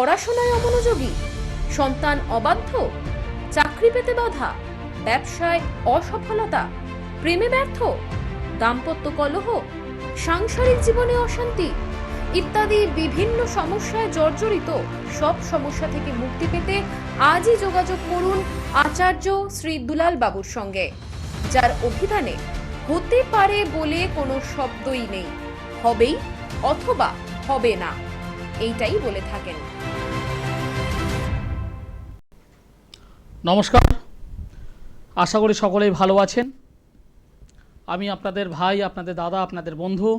পড়াশোনায় অমনোযোগী, সন্তান অবাধ্য, চাকরি পেতে বাধা, ব্যবসায় অসফলতা, প্রেমে ব্যর্থ, দাম্পত্য কলহ, সাংসারিক জীবনে অশান্তি ইত্যাদি বিভিন্ন সমস্যায় জর্জরিত। সব সমস্যা থেকে মুক্তি পেতে আজই যোগাযোগ করুন আচার্য শ্রী দুলাল বাবুর সঙ্গে, যার অভিধানে হতে পারে বলে কোনো শব্দই নেই, হবেই অথবা হবে না, এইটাই বলে থাকেন। নমস্কার, আশা করি সকলেই ভালো আছেন। আমি আপনাদের ভাই, আপনাদের দাদা, আপনাদের বন্ধু,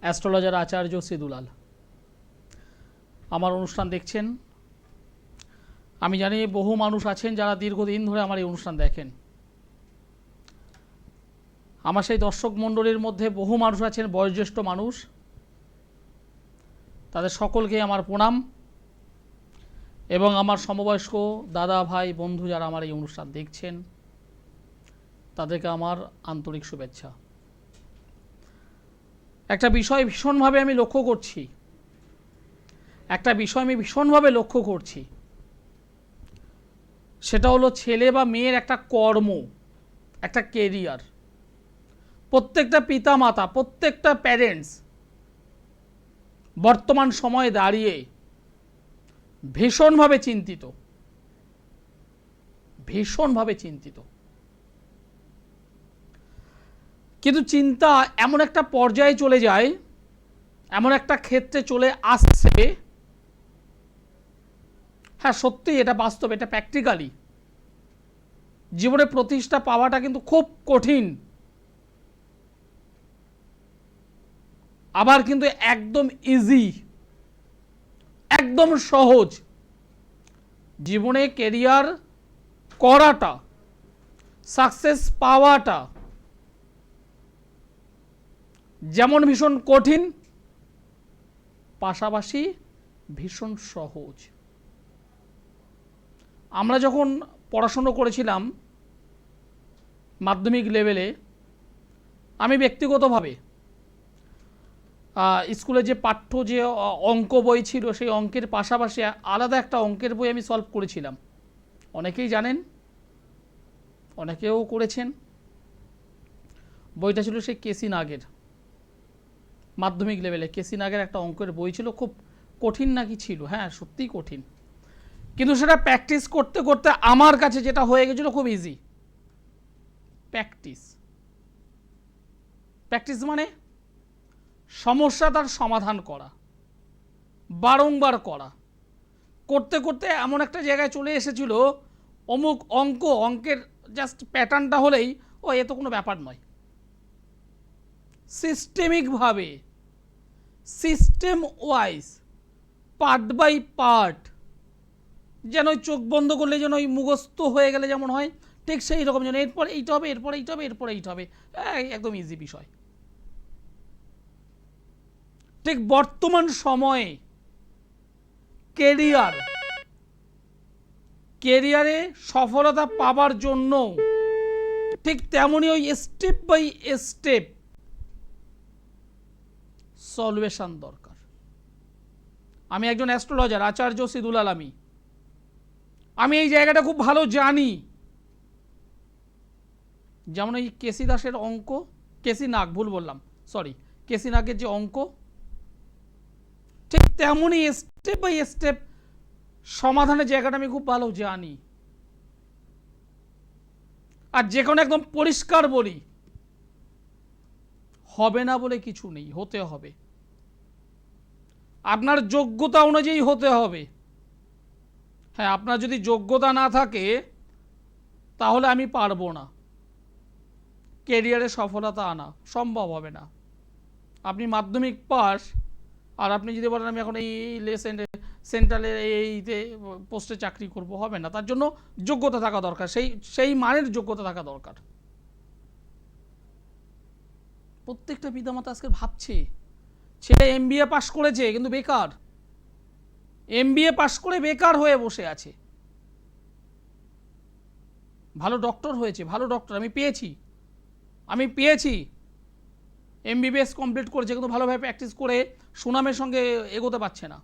অ্যাস্ট্রোলজার আচার্য শ্রী দুলাল। আমার অনুষ্ঠান দেখছেন। আমি জানি বহু মানুষ আছেন যারা দীর্ঘদিন ধরে আমার এই অনুষ্ঠান দেখেন। আমার সেই দর্শক মণ্ডলীর মধ্যে বহু মানুষ আছেন বয়োজ্যেষ্ঠ মানুষ, তাদের সকলকে আমার প্রণাম, এবং আমার সমবয়স্ক দাদা ভাই বন্ধু যারা আমার এই অনুষ্ঠান দেখছেন তাদেরকে আমার আন্তরিক শুভেচ্ছা। একটা বিষয় ভীষণভাবে আমি লক্ষ্য করছি, সেটা হলো ছেলে বা মেয়ের একটা কর্ম, একটা কেরিয়ার। প্রত্যেকটা পিতা মাতা, প্রত্যেকটা প্যারেন্টস বর্তমান সময়ে দাঁড়িয়ে ভীষণভাবে চিন্তিত। কিন্তু চিন্তা এমন একটা পর্যায়ে চলে যায়, এমন একটা ক্ষেত্রে চলে আসছে, হ্যাঁ সত্যি এটা বাস্তব, এটা প্র্যাকটিক্যালি জীবনে প্রতিষ্ঠা পাওয়াটা কিন্তু খুব কঠিন, আবার কিন্তু একদম ইজি, একদম সহজ। জীবনে ক্যারিয়ার করাটা, সাকসেস পাওয়াটা যেমন ভীষণ কঠিন, পাশাপাশি ভীষণ সহজ। আমরা যখন পড়াশুনো করেছিলাম মাধ্যমিক লেভেলে, আমি ব্যক্তিগতভাবে স্কুলে যে পাঠ্য যে অঙ্ক বই ছিল, সেই অঙ্কের পাশাপাশি আলাদা একটা অঙ্কের বই আমি সলভ করেছিলাম। অনেকেই জানেন, অনেকেও করেছেন। বইটা ছিল সেই কেসি নাগের, মাধ্যমিক লেভেলে কেসি নাগের একটা অঙ্কের বই ছিল। খুব কঠিন নাকি ছিল, হ্যাঁ সত্যিই কঠিন, কিন্তু সেটা প্র্যাকটিস করতে করতে আমার কাছে যেটা হয়ে গেছিল খুব ইজি। প্র্যাকটিস মানে সমস্যা তার সমাধান করা, বারংবার করা, করতে করতে এমন একটা জায়গায় চলে এসেছিল, অমুক অঙ্কের জাস্ট প্যাটার্নটা হলেই ও এ তো কোনো ব্যাপার নয়। সিস্টেমিকভাবে, system wise, part by part, যেন ওই চোখ বন্ধ করলে যেন ওই মুখস্থ হয়ে গেলে যেমন হয়, ঠিক সেই রকম, যেন এরপর এইটা হবে, এরপর এইটা হবে, এরপর এইটা হবে, একদম ইজি বিষয়। ঠিক বর্তমান সময়ে কেরিয়ারে সফলতা পাবার জন্য ঠিক তেমনই ওই স্টেপ বাই স্টেপ সলিউশন দরকার। আমি একজন অ্যাস্ট্রোলজার, আচার্য শ্রী দুলাল। আমি এই জায়গাটা খুব ভালো জানি। যেমন এই কেসি দাসের অঙ্ক, কেসি নাগের যে অঙ্ক, ঠিক তেমনই স্টেপ বাই স্টেপ সমাধানের জায়গাটা আমি খুব ভালো জানি। আর যে কোনো একদম পরিষ্কার বলি, হবে না বলে কিছু নেই, হতে হবে। আপনার যোগ্যতা অনুযায়ী হতে হবে। হ্যাঁ, আপনার যদি যোগ্যতা না থাকে তাহলে আমি পারবো না, ক্যারিয়ারে সফলতা আনা সম্ভব হবে না। আপনি মাধ্যমিক পাস, আর আপনি যদি বলেন আমি এখন এই সেন্ট্রালের এইতে পোস্টে চাকরি করব, হবে না। তার জন্য যোগ্যতা থাকা দরকার, সেই মানের যোগ্যতা থাকা দরকার। প্রত্যেকটা পিতামাতা আজকে ভাবছে ছেলে MBA পাস করেছে কিন্তু বেকার, MBA পাস করে বেকার হয়ে বসে আছে। ভালো ডক্টর হয়েছে, ভালো ডক্টর আমি পেয়েছি, MBBS কমপ্লিট করেছে, কিন্তু ভালোভাবে প্র্যাকটিস করে সুনামের সঙ্গে এগোতে পারছে না।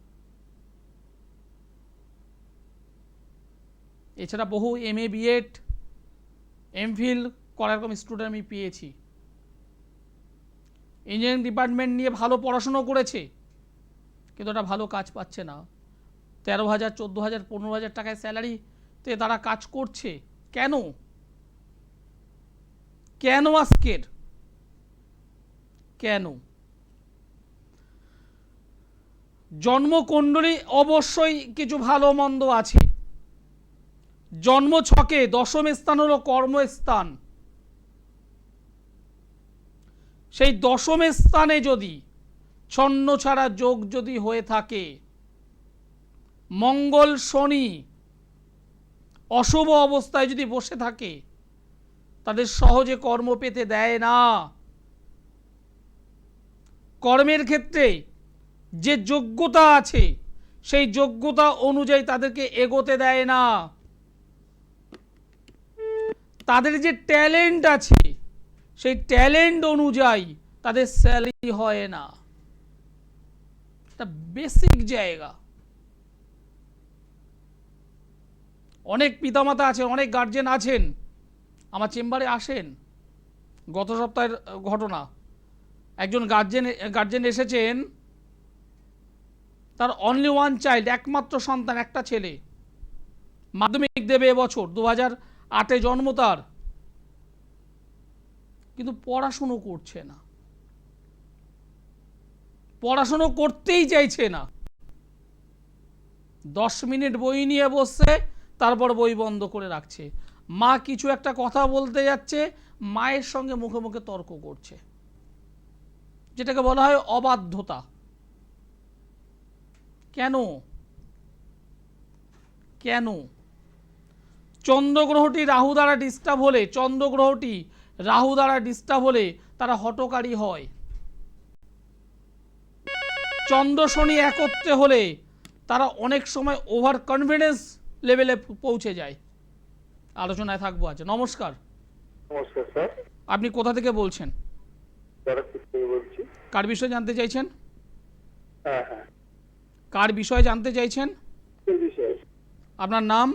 এছাড়া বহু MA BEd MPhil করার এরকম স্টুডেন্ট আমি পেয়েছি। ইঞ্জিনিয়ারিং ডিপার্টমেন্ট নিয়ে ভালো পড়াশুনো করেছে, কিন্তু একটা ভালো কাজ পাচ্ছে না। 13,000 14,000 15,000 টাকায় স্যালারিতে তারা কাজ করছে। কেন? কেন আজকের? কেন? জন্মকুণ্ডলী অবশ্যই কিছু ভালো মন্দ আছে। জন্ম ছকে দশম স্থান হলো কর্মস্থান। সেই দশম স্থানে যদি ছন্ন ছাড়া যোগ যদি হয়ে থাকে, মঙ্গল শনি অশুভ অবস্থায় যদি বসে থাকে, তাদের সহজে কর্ম পেতে দেয় না। কর্মের ক্ষেত্রে যে যোগ্যতা আছে সেই যোগ্যতা অনুযায়ী তাদেরকে এগোতে দেয় না। তাদের যে ট্যালেন্ট আছে সেই ট্যালেন্ট অনুযায়ী তাদের স্যালারি হয় না। এটা বেসিক জায়গা। অনেক পিতামাতা আছেন, অনেক গার্জেন আছেন, আমার চেম্বারে আসেন। গত সপ্তাহের ঘটনা, একজন গার্জেন এসেছেন, তার অনলি ওয়ান চাইল্ড, একমাত্র সন্তান, একটা ছেলে, মাধ্যমিক দেবে এবছর, 2008-এ জন্ম তার, কিন্তু পড়াশুনো করছে না, পড়াশুনো করতেই চাইছে না। 10 মিনিট বই নিয়ে বসছে, তারপর বই বন্ধ করে রাখছে। মা কিছু একটা কথা বলতে যাচ্ছে, মায়ের সঙ্গে মুখে মুখে তর্ক করছে, যেটাকে বলা হয় অবাধ্যতা। কেন? কেন? চন্দ্রগ্রহটি রাহু দ্বারা ডিস্টার্ব হলে, চন্দ্রগ্রহটি রাহু দ্বারা ডিস্টার্ব হলে তারা হঠকারী হয়। চন্দ্র শনি একত্রে হলে তারা অনেক সময় ওভার কনফিডেন্স লেভেলে পৌঁছে যায়। আলোচনায় থাকবো আজ। নমস্কার। নমস্কার স্যার। আপনি কোথা থেকে বলছেন? ব্যারাকপুর থেকে বলছি। কার বিষয়ে জানতে চাইছেন? হ্যাঁ হ্যাঁ। কার বিষয়ে জানতে চাইছেন? কি বিষয়? আপনার নাম?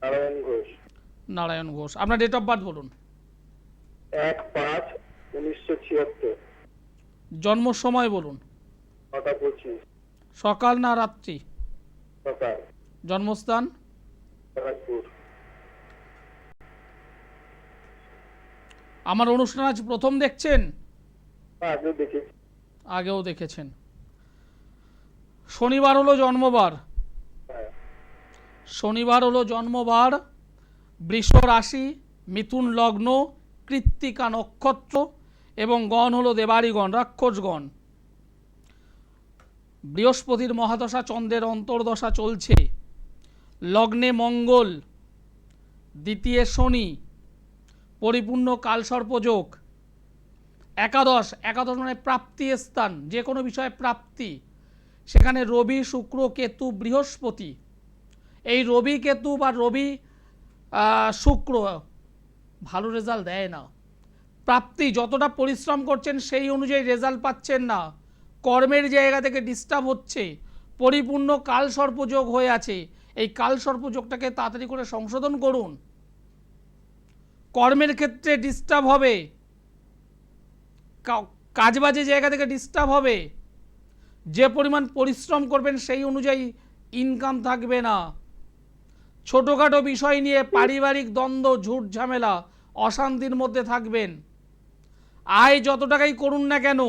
নারায়ণ ঘোষ। নারায়ণ ঘোষ। আপনার ডেট অফ বার্থ বলুন। 1/5/1976। জন্ম সময় বলুন। 9:25 সকাল না রাত্রি? সকাল। জন্মস্থান? ব্যারাকপুর। আমার অনুষ্ঠান আজ প্রথম দেখছেন? আগে দেখেছি। আগেও দেখেছেন। শনিবার হলো জন্মবার। হ্যাঁ। শনিবার হলো জন্মবার। বৃষ রাশি, মিথুন লগ্ন, কৃত্তিকা নক্ষত্র এবং গণ হলো দেবাড়িগণ, রাক্ষসগণ। বৃহস্পতির মহাদশা, চন্দ্রের অন্তর্দশা চলছে। লগ্নে মঙ্গল, দ্বিতীয় শনি, পরিপূর্ণ কালসর্পযোগ। একাদশ মানে প্রাপ্তি স্থান, যে কোনো বিষয়ে প্রাপ্তি। সেখানে রবি, শুক্র, কেতু, বৃহস্পতি। এই রবি কেতু বা রবি শুক্র ভালো রেজাল্ট দেয় না। প্রাপ্তি, যতটা পরিশ্রম করছেন সেই অনুযায়ী রেজাল্ট পাচ্ছেন না, কর্মের জায়গা থেকে ডিস্টার্ব হচ্ছে, পরিপূর্ণ কালসর্পযোগ হয়ে আছে। এই কালসর্পযোগটাকে তাড়াতাড়ি করে সংশোধন করুন। কর্মের ক্ষেত্রে ডিস্টার্ব হবে, কাজবাজে জায়গা থেকে ডিস্টার্ব হবে, যে পরিমাণ পরিশ্রম করবেন সেই অনুযায়ী ইনকাম থাকবে না। ছোটোখাটো বিষয় নিয়ে পারিবারিক দ্বন্দ্ব, ঝুট ঝামেলা, অশান্তির মধ্যে থাকবেন। আয় যত টাকাই করুন না কেন,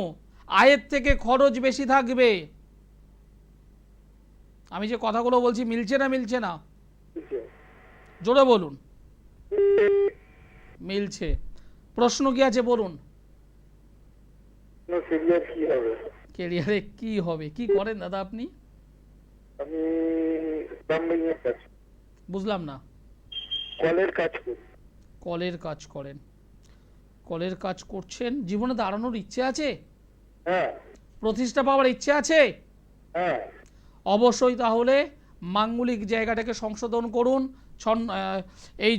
আয়ের থেকে খরচ বেশি থাকবে। আমি যে কথাগুলো বলছি মিলছে না? মিলছে না? জোরে বলুন। মিলছে। প্রশ্ন কি আছে বলুন। ক্যারিয়ার কি হবে? ক্যারিয়ারে কি হবে? কি করেন দাদা আপনি? আমি প্লাম্বিং এর কাজ। বুঝলাম না। কলের কাজ করি। কলের কাজ করেন। কলের কাজ করছেন, জীবনে দাঁড়ানোর ইচ্ছে আছে? হ্যাঁ প্রতিষ্ঠা পাওয়ার ইচ্ছে আছে? হ্যাঁ। অবশ্যই তাহলে মাঙ্গলিক জায়গাটাকে সংশোধন করুন। এই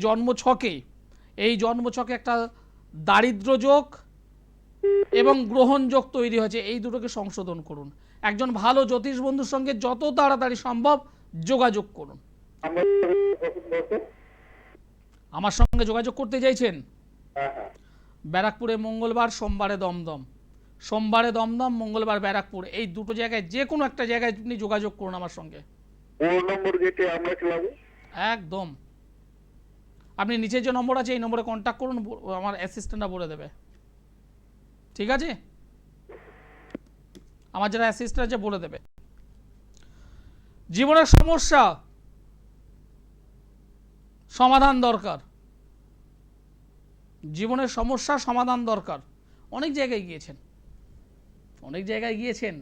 জন্মছকে একটা দারিদ্র যোগ এবং গ্রহণ যোগ তৈরি হয়েছে, এই দুটোকে সংশোধন করুন। একজন ভালো জ্যোতিষ বন্ধুর সঙ্গে যত তাড়াতাড়ি সম্ভব যোগাযোগ করুন। আমার বছর। আমার সঙ্গে যোগাযোগ করতে চাইছেন? হ্যাঁ হ্যাঁ। ব্যারাকপুরে মঙ্গলবার, সোমবারে দমদম। সোমবারে দমদম, মঙ্গলবার ব্যারাকপুর, এই দুটো জায়গায় যে কোনো একটা জায়গায় আপনি যোগাযোগ করুন আমার সঙ্গে। 9 নম্বর গেটে আমরা চলাবো। একদম। আপনি নিচের যে নম্বর আছে এই নম্বরে কন্ট্যাক্ট করুন, আমার অ্যাসিস্ট্যান্টরা বলে দেবে। ঠিক আছে, আমার যারা অ্যাসিস্ট্যান্ট আছে বলে দেবে। জীবনের সমস্যা সমাধান দরকার, জীবনের সমস্যা সমাধান দরকার। অনেক জায়গায় গিয়েছেন, অনেক জায়গায় গিয়েছেন,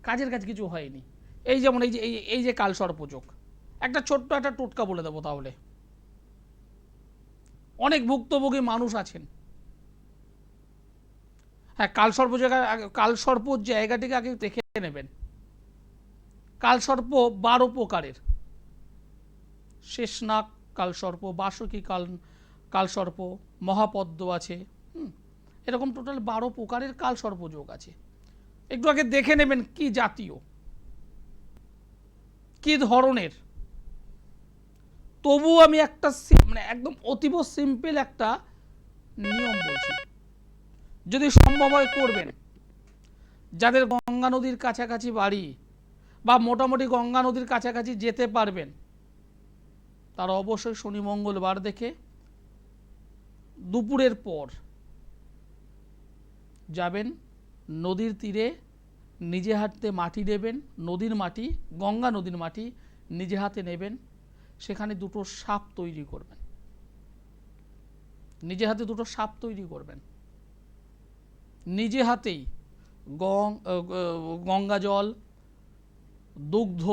কাজের কাজ কিছু হয়নি। এই যেমন এই যে কালসর্পযোগ, একটা ছোট্ট একটা টোটকা বলে দেবো তাহলে। অনেক ভুক্তভোগী মানুষ আছেন। হ্যাঁ, কালসর্প জায়গাটিকে আগে দেখে নেবেন। কালসর্প 12 প্রকারের। শেষনাগ কালসর্প, বাসুকী কালসর্প, মহাপদ্ম আছে, এরকম টোটাল 12 প্রকারের কালসর্প যোগ আছে। একটু আগে দেখে নেবেন কি জাতীয়, কি ধরনের। তবু আমি একটা মানে একদম অতীব সিম্পল একটা নিয়ম বলছি, যদি সম্ভব হয় করবেন। যাদের গঙ্গা নদীর কাছাকাছি বাড়ি বা মোটামুটি গঙ্গা নদীর কাছাকাছি যেতে পারবেন, তারা অবশ্যই শনি মঙ্গলবার দেখে দুপুরের পর যাবেন, নদীর তীরে নিজে হাতে মাটি নেবেন, নদীর মাটি, গঙ্গা নদীর মাটি নিজে হাতে নেবেন, সেখানে দুটো সাপ তৈরি করবেন, নিজে হাতে দুটো সাপ তৈরি করবেন, নিজে হাতেই গঙ্গা জল, দুগ্ধ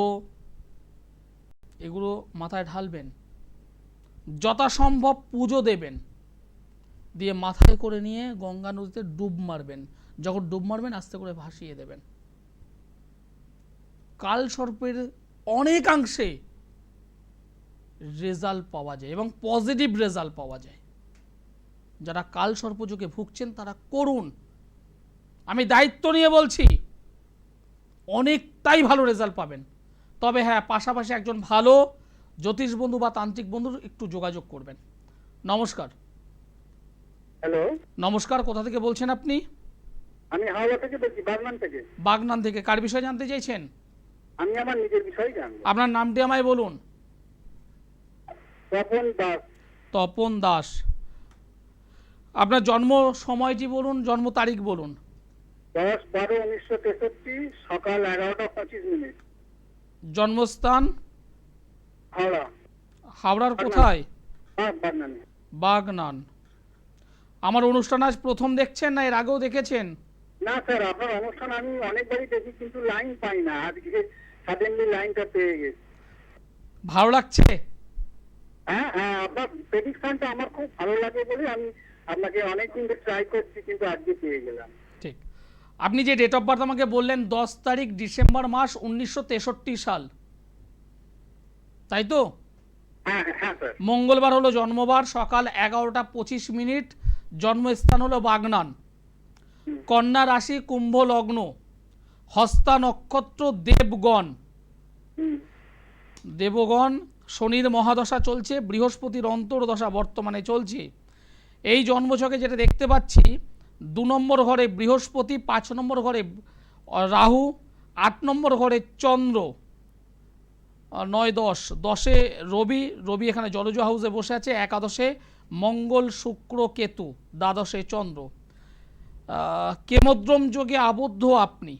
এগুলো মাথায় ঢালবেন, যথাসম্ভব পুজো দেবেন, দিয়ে মাথায় করে নিয়ে গঙ্গা নদীতে ডুব মারবেন। যখন ডুব মারবেন আস্তে করে ভাসিয়ে দেবেন। কালসর্পের অনেকাংশে রেজাল্ট পাওয়া যায় এবং পজিটিভ রেজাল্ট পাওয়া যায়। যারা কালসর্পযোগে ভুগছেন তারা করুন, আমি দায়িত্ব নিয়ে বলছি, অনেকটাই ভালো রেজাল্ট পাবেন। তবে হ্যাঁ, পাশাপাশি একজন ভালো জ্যোতিষ বন্ধু বা তান্ত্রিক বন্ধুর একটু যোগাযোগ করবেন। নমস্কার। হ্যালো, নমস্কার, কোথা থেকে বলছেন আপনি? আমি হাওড়া থেকে বলছি, বাগনান থেকে। বাগনান থেকে। কার বিষয়ে জানতে চাইছেন? আমি আমার নিজের বিষয়ে জানবো। আপনার নামটি আমায় বলুন। তপন দাস। তপন দাস। আপনার জন্ম সময়টি বলুন, জন্ম তারিখ বলুন। 10/12/1963 সকাল 11:25। জন্মস্থান? হাওড়া। হাওড়ার কোথায়? বাগনান। বাগনান। আমার অনুষ্ঠান আজ প্রথম দেখছেন না এর আগেও দেখেছেন? না স্যার, আপনার অনুষ্ঠান আমি অনেকবারই দেখি, কিন্তু লাইন পাই না। আজকে সাডেনলি লাইনটা পেয়ে গেছি। ভালো লাগছে? হ্যাঁ হ্যাঁ, আপনার প্রেডিকশনটা আমার খুব ভালো লাগে বলে আমি আপনাকে অনেকদিন ধরে ট্রাই করছি, কিন্তু আজকে পেয়ে গেলাম। ঠিক। আপনি যে ডেট অফ বার্থ আমাকে বললেন 10 তারিখ ডিসেম্বর মাস 1963 সাল, তাই তো? হ্যাঁ হ্যাঁ স্যার। মঙ্গলবার হলো জন্মবার, সকাল 11:25। জন্মস্থান হলো বাগনান। কন্যা রাশি, কুম্ভ লগ্ন, হস্তা নক্ষত্র, দেবগণ। দেবগণ, শনির মহাদশা চলছে, বৃহস্পতির অন্তর্দশা বর্তমানে চলছে। এই জন্মছকে যেটা দেখতে পাচ্ছি, 2 নম্বর ঘরে বৃহস্পতি, 5 নম্বর ঘরে রাহু, 8 নম্বর ঘরে চন্দ্র, 9-10, 10-এ রবি, রবি এখানে জলজ হাউসে বসে আছে, 11-এ মঙ্গল, শুক্র, কেতু, 12-এ চন্দ্র। কেমোদ্রম যোগে আবদ্ধ আপনি।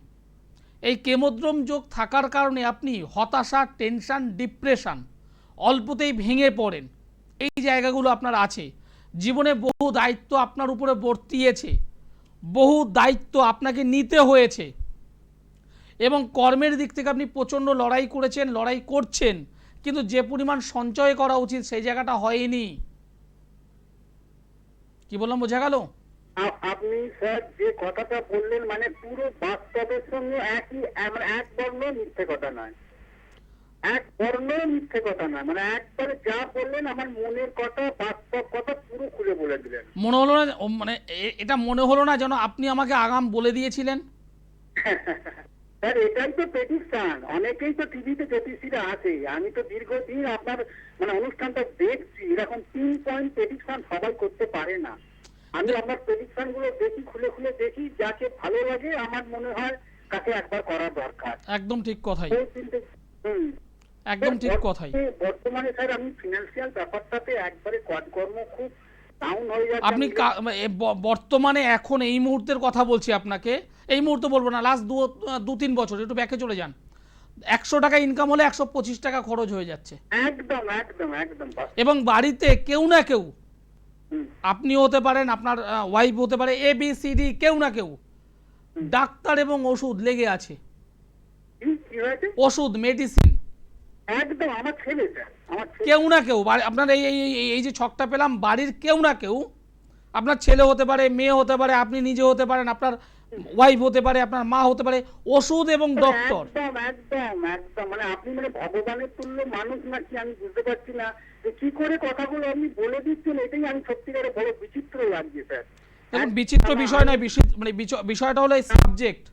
এই কেমোদ্রম যোগ থাকার কারণে আপনি হতাশা, টেনশন, ডিপ্রেশন, অল্পতেই ভেঙে পড়েন, এই জায়গাগুলো আপনার আছে। জীবনে বহু দায়িত্ব আপনার উপরে বর্তিয়েছে, বহু দায়িত্ব আপনাকে নিতে হয়েছে, এবং কর্মের দিক থেকে আপনি প্রচণ্ড লড়াই করেছেন, লড়াই করছেন, কিন্তু যে পরিমাণ সঞ্চয় করা উচিত সেই জায়গাটা হয়নি। কি বললাম, বোঝা গেল? আপনি স্যার যে কথাটা বললেন, মানে পুরো বাস্তবের সঙ্গে একই, এক বর্ণ মিথ্যে কথা নয়, এক বর্ণ মিথ্যে কথা নয়, মানে একবারে যা বললেন আমার মনের কথা, বাস্তব কথা পুরো খুলে বলে দিলেন। মনে হলো না, মানে এটা মনে হলো না যেন আপনি আমাকে আগাম বলে দিয়েছিলেন? স্যার এটাই তো প্রেডিকশন, অনেকেই তো টিভিতে জ্যোতিষীরা আছে, আমি তো দীর্ঘদিন আপনার মানে অনুষ্ঠানটা দেখছি, এরকম 3 পয়েন্ট প্রেডিকশন সবাই করতে পারে না। আমি আপনার প্রেডিকশন গুলো দেখি, খুলে খুলে দেখি, যাকে ভালো লাগে আমার মনে হয় তাকে একবার করা দরকার। একদম ঠিক কথাই, তো কিন্তু একদম ঠিক কথাই। বর্তমানে স্যার আমি ফিনান্সিয়াল ব্যাপারটাতে একবারে কাজকর্ম খুব ডাউন হয়ে যাচ্ছে। আপনি বর্তমানে এখন এই মুহূর্তের কথা বলছি আপনাকে, এই মুহূর্তে বলবো না, লাস্ট 2-3 বছর একটু ব্যাকে চলে যান, 100 টাকা ইনকাম হলে 125 টাকা খরচ হয়ে যাচ্ছে। একদম একদম একদম এবং বাড়িতে কেউ না কেউ, হুম, আপনি হতে পারেন, আপনার ওয়াইফ হতে পারে, ABCD কেউ না কেউ ডাক্তার এবং ওষুধ লেগে আছে, কি হয়েছে? ওষুধ মেডিসিন একদম আমার ছেলে স্যার, আমার ছেলে। কেউ না কেউ আপনার এই যে ছকটা পেলাম, বাড়ির কেউ না কেউ, আপনার ছেলে হতে পারে, মেয়ে হতে পারে, আপনি নিজে হতে পারেন, আপনার ওয়াইফ হতে পারে, আপনার মা হতে পারে, ওষুধ এবং ডক্টর। একদম একদম একদম মানে আপনি মানে ভগবানের তুল্য মানুষ নাকি আমি বুঝতে পারছি না যে কি করে কথাগুলো আপনি বলে দিচ্ছেন, এটাই আমি সত্যিকারে বড় বিচিত্র লাগছে স্যার। দেখুন, বিচিত্র বিষয় নয়, মানে বিষয়টা হলো এই সাবজেক্ট,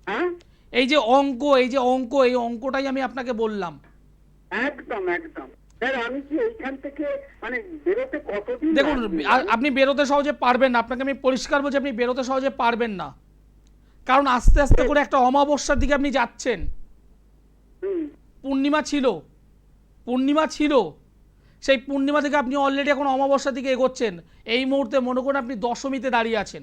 হ্যাঁ এই যে অঙ্ক, এই অঙ্কটাই আমি আপনাকে বললাম। একদম একদম স্যার, আমি কি এইখান থেকে মানে বেরোতে কতদিন দেখুন, লাগবে? আপনি বেরোতে সহজে পারবেন না, আপনাকে আমি পরিষ্কার বলছি, আপনি বেরোতে সহজে পারবেন না, কারণ আস্তে আস্তে করে একটা অমাবস্যার দিকে আপনি যাচ্ছেন। হুম, পূর্ণিমা ছিল, সেই পূর্ণিমা থেকে আপনি অলরেডি এখন অমাবস্যার দিকে এগোচ্ছেন। এই মুহূর্তে মনে করুন আপনি দশমীতে দাঁড়িয়ে আছেন,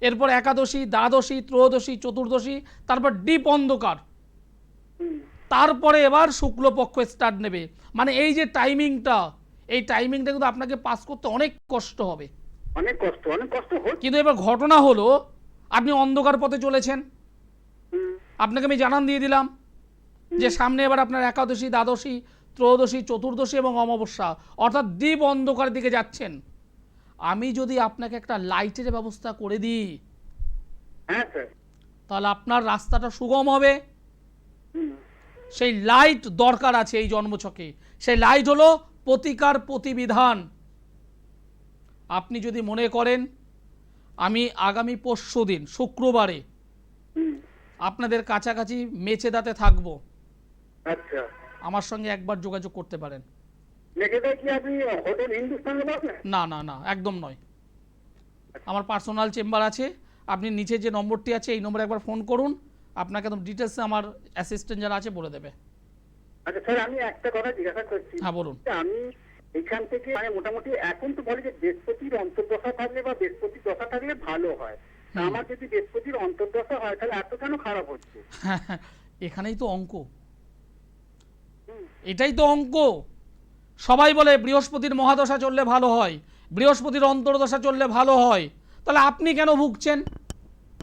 এরপর একাদশী, দ্বাদশী, ত্রয়োদশী, চতুর্দশী, তারপর ডিপ অন্ধকার, হুম, তারপরে এবার শুক্লপক্ষ স্টার্ট নেবে। মানে এই যে টাইমিংটা, এই টাইমিংটা কিন্তু আপনাকে পাস করতে অনেক কষ্ট হবে। অনেক কষ্ট হচ্ছে। কিন্তু এবার ঘটনা হলো, আপনি অন্ধকার পথে চলেছেন, হুম, আপনাকে আমি জানান দিয়ে দিলাম যে সামনে এবার আপনার একাদশী, দ্বাদশী, ত্রয়োদশী, চতুর্দশী এবং অমাবস্যা, অর্থাৎ ডিপ অন্ধকারের দিকে যাচ্ছেন। আমি যদি আপনাকে একটা লাইটের ব্যবস্থা করে দিই, হ্যাঁ স্যার, তাহলে আপনার রাস্তাটা সুগম হবে। হুম, সেই লাইট দরকার আছে এই জন্মছকে, সেই লাইট হলো প্রতিকার প্রতিবিধান। আপনি যদি মনে করেন আমি আগামী পরশুদিন শুক্রবারে হুম, আপনাদের কাছাকাছি মেচেদাতে থাকব, আচ্ছা। আমার সঙ্গে একবার যোগাযোগ করতে পারেন। মেঘেদা কি আপনি হোটেল হিন্দুস্তানে বসেন? না, একদম নয়, আমার পার্সোনাল চেম্বার আছে, আপনি নিচে যে নম্বরটি আছে এই নম্বরে একবার ফোন করুন, আপনাকে একদম ডিটেলসে আমার অ্যাসিস্ট্যান্ট যারা আছে বলে দেবে। আচ্ছা স্যার, আমি একটা কথা জিজ্ঞাসা করছি। হ্যাঁ, বলুন। আমি এখান থেকে মানে মোটামুটি এখন তো বলে যে বৃহস্পতির অন্তর্দশা থাকলে বা বৃহস্পতির দশা থাকলে ভালো হয়। তা আমার যদি বৃহস্পতির অন্তর্দশা হয় তাহলে এত কেন খারাপ হচ্ছে? এখানেই তো অঙ্ক, হুম, এটাই তো অঙ্ক। সবাই বলে বৃহস্পতির মহাদশা চললে ভালো হয়, বৃহস্পতির অন্তর্দশা চললে ভালো হয়, তাহলে আপনি কেন ভুগছেন?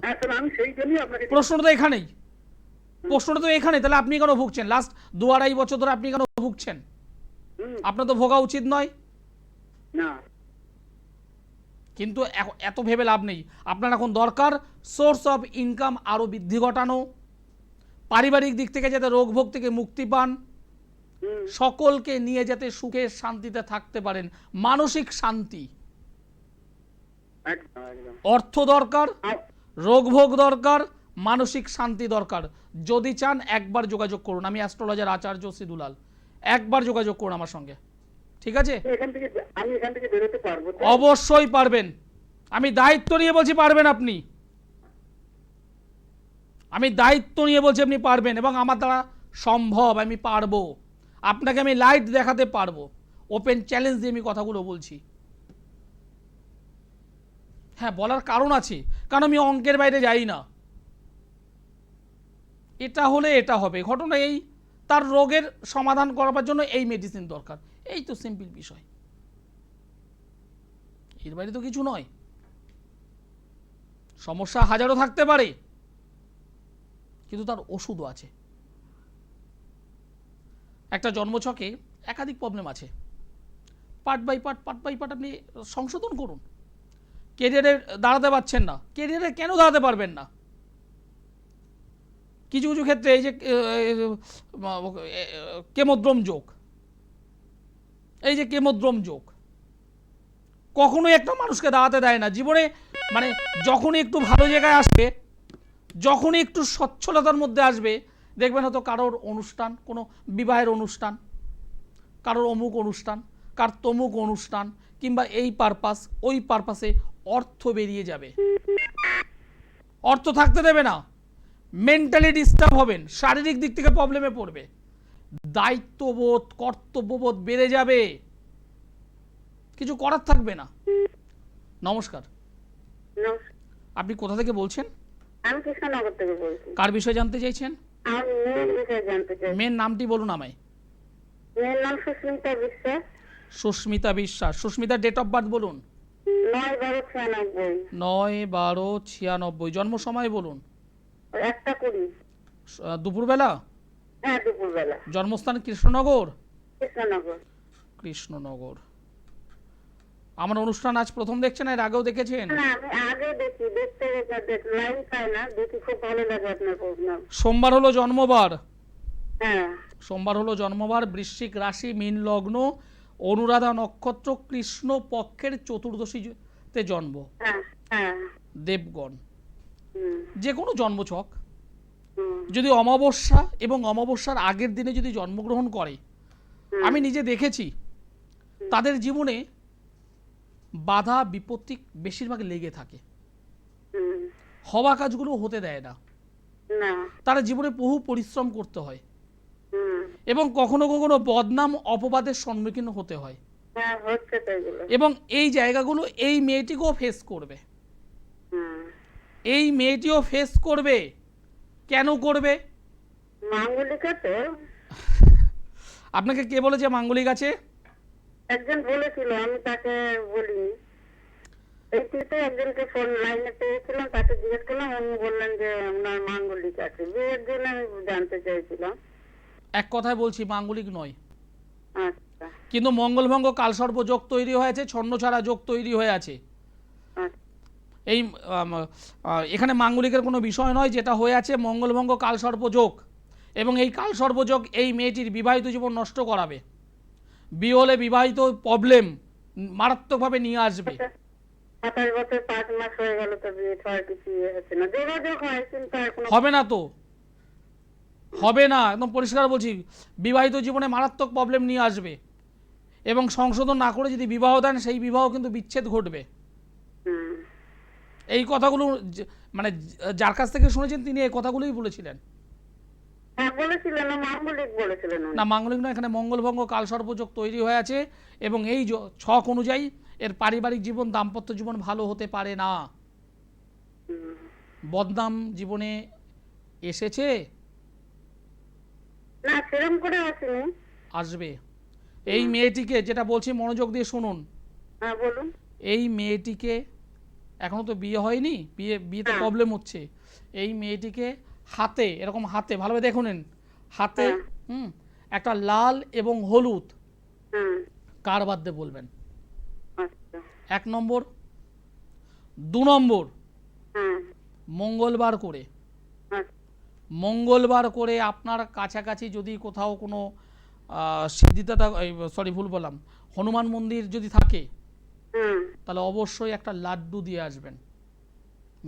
হ্যাঁ স্যার, আমি সেই জন্যই আপনাকে প্রশ্নটা তো এখানেই, তাহলে আপনি কেন ভুগছেন? লাস্ট 2-2.5 বছর ধরে আপনি কেন ভুগছেন? হুম, আপনার তো ভোগা উচিত নয়। না কিন্তু এত ভেবে লাভ নেই, আপনার এখন দরকার সোর্স অফ ইনকাম আরও বৃদ্ধি ঘটানো, পারিবারিক দিক থেকে যাতে রোগ ভোগ থেকে মুক্তি পান, হুম, সকলকে নিয়ে যাতে সুখে শান্তিতে থাকতে পারেন, মানসিক শান্তি। একদম একদম। অর্থ দরকার, রোগ ভোগ দরকার, মানসিক শান্তি দরকার। যদি চান একবার যোগাযোগ করুন, আমি অ্যাস্ট্রোলজার আচার্য সিদুলাল, একবার যোগাযোগ করুন আমার সঙ্গে, ঠিক আছে? আমি এখান থেকে বেরোতে পারবো তো? অবশ্যই পারবেন, আমি দায়িত্ব নিয়ে বলছি পারবেন আপনি, আমি দায়িত্ব নিয়ে বলছি আপনি পারবেন, এবং আমার দ্বারা সম্ভব, আমি পারবো, আপনাকে আমি লাইট দেখাতে পারবো, ওপেন চ্যালেঞ্জ দিয়ে আমি কথাগুলো বলছি। হ্যাঁ, বলার কারণ আছে, কারণ আমি অঙ্কের বাইরে যাই না। এটা হলে এটা হবে, ঘটনা এই, তার রোগের সমাধান করার জন্য এই মেডিসিন দরকার, এই তো সিম্পল বিষয়, এর বাইরে তো কিছু নয়। সমস্যা হাজারো থাকতে পারে, কিন্তু তার ওষুধও আছে। একটা জন্মছকে একাধিক প্রবলেম আছে, পার্ট বাই পার্ট আপনি সংশোধন করুন। কেরিয়ারে দাঁড়াতে পারছেন না, কেরিয়ারে কেন দাঁড়াতে পারবেন না? কিছু কিছু ক্ষেত্রে এই যে কেমোদ্রম যোগ, এই যে কেমোদ্রম যোগ কখনোই একটা মানুষকে দাঁড়াতে দেয় না জীবনে। মানে যখনই একটু ভালো জায়গায় আসবে যখনই একটু সচ্ছলতার মধ্যে আসবে দেখবেন হয়তো কারোর অনুষ্ঠান, কোনো বিবাহের অনুষ্ঠান, কারোর অমুক অনুষ্ঠান, কার তমুক অনুষ্ঠান, কিংবা এই পারপাস ওই পারপাসে অর্থ বেরিয়ে যাবে। অর্থ থাকতে দেবে না, মেন্টালি ডিস্টার্ব হবেন, শারীরিক দিক থেকে প্রবলেমে পড়বে, দায়িত্ববোধ কর্তব্যবোধ বেড়ে যাবে, কিছু করার থাকবে না। নমস্কার, আপনি কোথা থেকে বলছেন? আমি কৃষ্ণনগর থেকে বলছি। কার বিষয়ে জানতে চাইছেন? আমি মেয়ের বিষয়ে জানতে চাই। মেয়ের নামটি বলুন আমায়। মেয়ের নাম সুস্মিতা বিশ্বাস। সুস্মিতা বিশ্বাস। সুস্মিতার ডেট অফ বার্থ বলুন। 9/12/96। 9/12/96। জন্ম সময় বলুন। 1:20। দুপুরবেলা? হ্যাঁ, দুপুরবেলা। জন্মস্থান কৃষ্ণনগর? কৃষ্ণনগর। কৃষ্ণনগর। আমার অনুষ্ঠান আজ প্রথম দেখছেন, এর আগেও দেখেছেন? না, আমি আগে দেখি, দেখতে লাইভ পাই না, দেখি, খুব ভালো লাগে আপনার প্রোগ্রাম। সোমবার হলো জন্মবার। হ্যাঁ, সোমবার হলো জন্মবার, বৃশ্চিক রাশি, মীন লগ্ন, অনুরাধা নক্ষত্র, কৃষ্ণ পক্ষের চতুর্দশীতে জন্ম। হ্যাঁ, হ্যাঁ। দেবগণ, হুম, যে কোনো জন্মছক হুম, যদি অমাবস্যা এবং অমাবস্যার আগের দিনে যদি জন্মগ্রহণ করে, আমি নিজে দেখেছি তাদের জীবনে বাধা বিপত্তি বেশিরভাগ লেগে থাকে, হুম। হওয়া কাজগুলো হতে দেয় না, না। তারা জীবনে বহু পরিশ্রম করতে হয় হুম। এবং কখনো কখনো বদনাম অপবাদের সম্মুখীন হতে হয়। হ্যাঁ, হচ্ছে তো এগুলো। এবং এই জায়গাগুলো এই মেয়েটিকেও ফেস করবে, হুম। এই মেয়েটিও ফেস করবে। কেন করবে? মাঙ্গলিকা তো আপনাকে কে বলেছে মাঙ্গলিক আছে? একজন বলেছিল, আমি তাকে বলিনি। এই তিনটে একজনকে ফোন লাইনে পেয়েছিলাম, তাকে জিজ্ঞেস করলাম, উনি বললেন যে ওনার মাঙ্গলিক আছে। বিয়ের জন্য আমি জানতে চাইছিলাম। এক কথায় বলছি, মাঙ্গলিক নয়, আচ্ছা, কিন্তু মঙ্গলভঙ্গ কালসর্প যোগ তৈরি হয়েছে, ছন্ন ছাড়া যোগ তৈরি হয়ে আছে। আচ্ছা। এই এখানে মাঙ্গলিকের কোনো বিষয় নয়, যেটা হয়ে আছে মঙ্গলভঙ্গ কালসর্প যোগ, এবং এই কালসর্প যোগ এই মেয়েটির বিবাহিত জীবন নষ্ট করাবে। বিয়ে হলে বিবাহিত প্রবলেম মারাত্মকভাবে নিয়ে আসবে। 27 বছর 5 মাস হয়ে গেল, তো বিয়ে হওয়ার কিছু হচ্ছে না। যোগাযোগ হয়, কিন্তু আর কোনো হবে না তো, হবে না, একদম পরিষ্কার বলছি। বিবাহিত জীবনে মারাত্মক প্রবলেম নিয়ে আসবে, এবং সংশোধন না করে যদি বিবাহ দেন, সেই বিবাহ কিন্তু বিচ্ছেদ ঘটবে। হুম। এই কথাগুলো মানে যার কাছ থেকে শুনেছেন তিনি এই কথাগুলোই বলেছিলেন। হ্যাঁ, বলেছিলেন, মাঙ্গলিক বলেছিলেন উনি। না, মাঙ্গলিক নয়, এখানে মঙ্গলভঙ্গ কালসর্পযোগ তৈরি হয়ে আছে, এবং এই ছক অনুযায়ী এর পারিবারিক জীবন, দাম্পত্য জীবন ভালো হতে পারে না। হুম। বদনাম জীবনে এসেছে, না, সেরকম করে আসেনি। আসবে। এই মেয়েটিকে, যেটা বলছি মনোযোগ দিয়ে শুনুন, হ্যাঁ, বলুন। এই মেয়েটিকে, এখনো তো বিয়ে হয়নি, বিয়েতে প্রবলেম হচ্ছে, এই মেয়েটিকে হাতে, এরকম হাতে ভালোভাবে দেখুন, হাতে একটা লাল এবং হলুদ হুম। কার বাদ্যে বলবেন। আচ্ছা। 1 নম্বর। 2 নম্বর, হুম। মঙ্গলবার করে, আচ্ছা। মঙ্গলবার করে আপনার কাছাকাছি যদি কোথাও কোনো সিদ্ধিদাতা, সরি ভুল বললাম, হনুমান মন্দির যদি থাকে, হুম। তাহলে অবশ্যই একটা লাড্ডু দিয়ে আসবেন।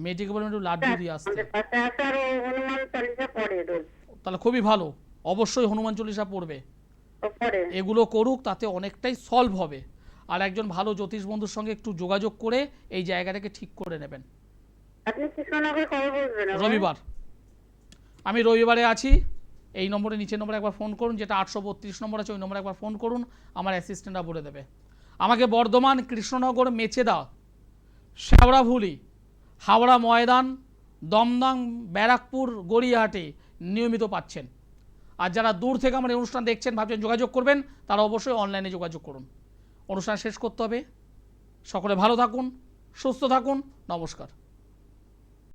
মেয়েটিকে বলবেন একটু লাড্ডু দিয়ে আসতে, আমাদের পাশে আছে, আর ও হনুমান চালিসা পড়ে রোজ। তাহলে খুবই ভালো। অবশ্যই হনুমান চল্লিশা পড়বে। ও পড়ে। এগুলো করুক, তাতে অনেকটাই সলভ হবে। আর একজন ভালো জ্যোতিষ বন্ধুর সঙ্গে একটু যোগাযোগ করে এই জায়গাটাকে ঠিক করে নেবেন। আপনি কৃষ্ণনগর কবে বসবেন? রবিবার। আমি রবিবারে আছি। এই নম্বরে, নিচের নম্বরে একবার ফোন করুন, যেটা 832 নম্বর আছে, ওই নম্বরে একবার ফোন করুন, আমার অ্যাসিস্ট্যান্টরা বলে দেবে। আমাকে বর্ধমান, কৃষ্ণনগর, মেচেদা, শেওড়াফুলি, হাওড়া ময়দান, দমদম, ব্যারাকপুর, গড়িয়াহাটে নিয়মিত পাচ্ছেন। আর যারা দূর থেকে আমার এই অনুষ্ঠান দেখছেন, ভাবছেন যোগাযোগ করবেন, তারা অবশ্যই অনলাইনে যোগাযোগ করুন। অনুষ্ঠান শেষ করতে হবে। সকলে ভালো থাকুন, সুস্থ থাকুন। নমস্কার।